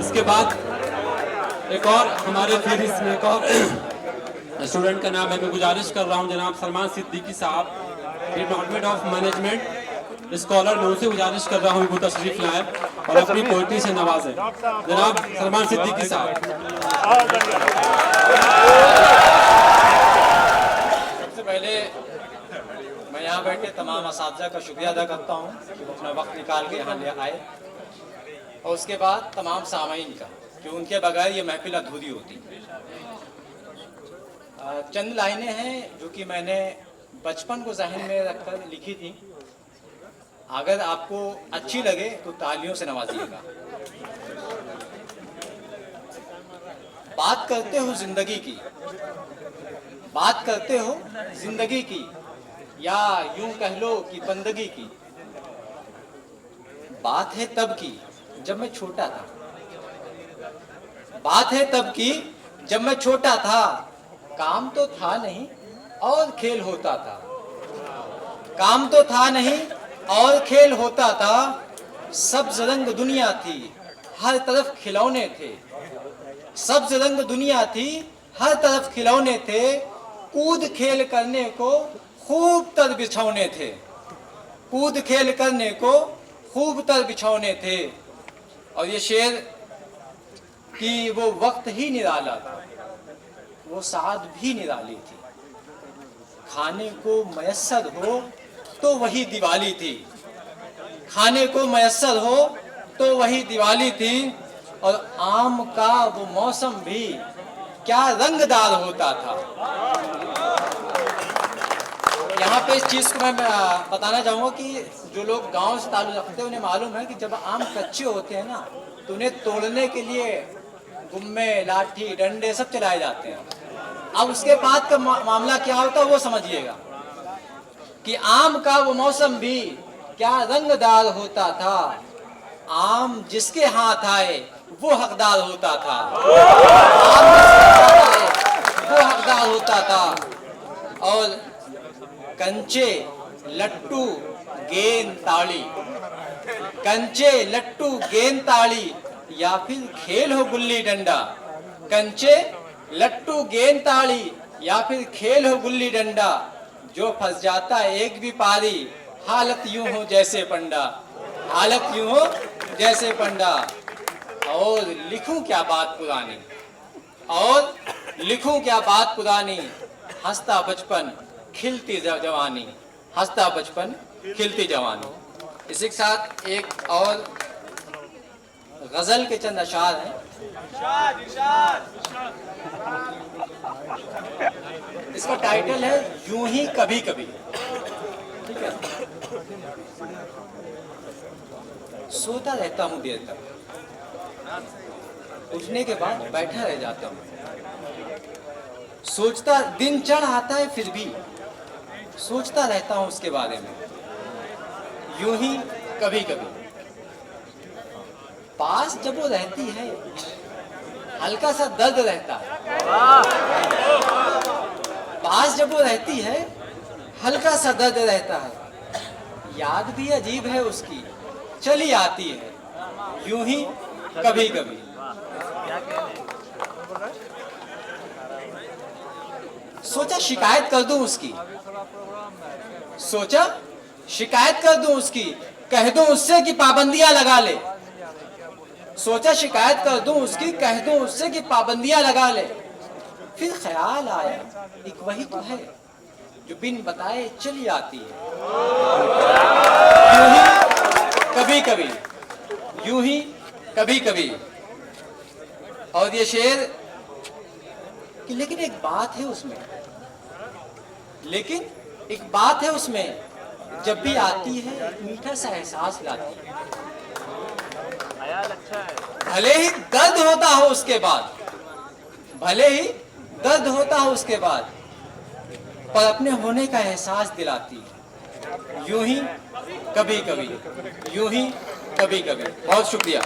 इसके बाद एक और हमारे फिर इसमें एक और स्टूडेंट का नाम है, मैं गुजारिश कर रहा हूं जनाब सलमान सिद्दीकी साहब, डिपार्टमेंट ऑफ मैनेजमेंट स्कॉलर, मैं उनसे गुजारिश कर रहा हूँ वो तशरीफ लाएं और अपनी पोइट्री से नवाजें। जनाब सलमान सिद्दीकी साहब। सबसे पहले मैं यहाँ बैठे तमाम असातिज़ा का शुक्रिया अदा करता हूँ कि वो अपना वक्त निकाल के यहाँ ले आए, और उसके बाद तमाम सामाईन का, कि उनके बगैर ये महफिल अधूरी होती। चंद लाइनें हैं जो कि मैंने बचपन को जहन में रखकर लिखी थी। अगर आपको अच्छी लगे तो तालियों से नवाजिएगा। बात करते हो जिंदगी की, बात करते हो जिंदगी की, या यूं कह लो कि बंदगी की। बात है तब की जब मैं छोटा था, बात है तब की जब मैं छोटा था। काम तो था नहीं और खेल होता था, काम तो था नहीं और खेल होता था। सब्ज रंग दुनिया थी, हर तरफ खिलौने थे। सब्ज रंग दुनिया थी, हर तरफ खिलौने थे। कूद खेल करने को खूब तर बिछौने थे, कूद खेल करने को खूब तर बिछौने थे। और ये शेर कि वो वक्त ही निराला था, वो साद भी निराली थी। खाने को मयस्सर हो तो वही दिवाली थी, खाने को मयस्सर हो तो वही दिवाली थी। और आम का वो मौसम भी क्या रंगदार होता था। यहाँ पे इस चीज़ को मैं बताना चाहूँगा कि जो लोग गांव से ताल्लुक़ रखते हैं उन्हें मालूम है कि जब आम कच्चे होते हैं ना, तो उन्हें तोड़ने के लिए गुम्मे, लाठी, डंडे सब चलाए जाते हैं। अब उसके बाद का मामला क्या होता है वो समझिएगा कि आम का वो मौसम भी क्या रंगदार होता था। आम जिसके हाथ आए वो हकदार होता था, आम जिसके हाथ आए वो हकदार होता था। और कंचे लट्टू गेंद ताड़ी, कंचे लट्टू गेंद ताड़ी, या फिर खेल हो गुल्ली डंडा। कंचे लट्टू गेंद ताड़ी या फिर खेल हो गुल्ली डंडा। जो फंस जाता एक भी पारी, हालत यूं हो जैसे पंडा, हालत यूं हो जैसे पंडा। और लिखूं क्या बात पुरानी, और लिखूं क्या बात पुरानी। हंसता बचपन खिलती जवानी, हंसता बचपन खिलती जवानी। इसी के साथ एक और गजल के चंद अशार हैं। इसका टाइटल है यूं ही कभी कभी। ठीक है। सोता रहता हूं देर तक, उठने के बाद बैठा रह जाता हूं। सोचता दिन चढ़ आता है फिर भी सोचता रहता हूं उसके बारे में। यूं ही कभी कभी। पास जब वो रहती है हल्का सा दर्द रहता है, पास जब वो रहती है हल्का सा दर्द रहता है। याद भी अजीब है उसकी चली आती है, यूं ही कभी कभी। सोचा शिकायत कर दूं उसकी, सोचा शिकायत कर दूं उसकी, कह दूं उससे कि पाबंदियां लगा ले। सोचा शिकायत कर दूं उसकी, कह दूं उससे कि पाबंदियां लगा ले। फिर ख्याल आया एक वही तो है जो बिन बताए चली आती है, यूं ही कभी कभी, यूं ही कभी कभी। और ये शेर कि लेकिन एक बात है उसमें, लेकिन एक बात है उसमें, जब भी आती है एक मीठा सा एहसास लाती है। भले ही दर्द होता हो उसके बाद, भले ही दर्द होता हो उसके बाद, पर अपने होने का एहसास दिलाती है, यूं ही कभी कभी, यूं ही कभी कभी। बहुत शुक्रिया।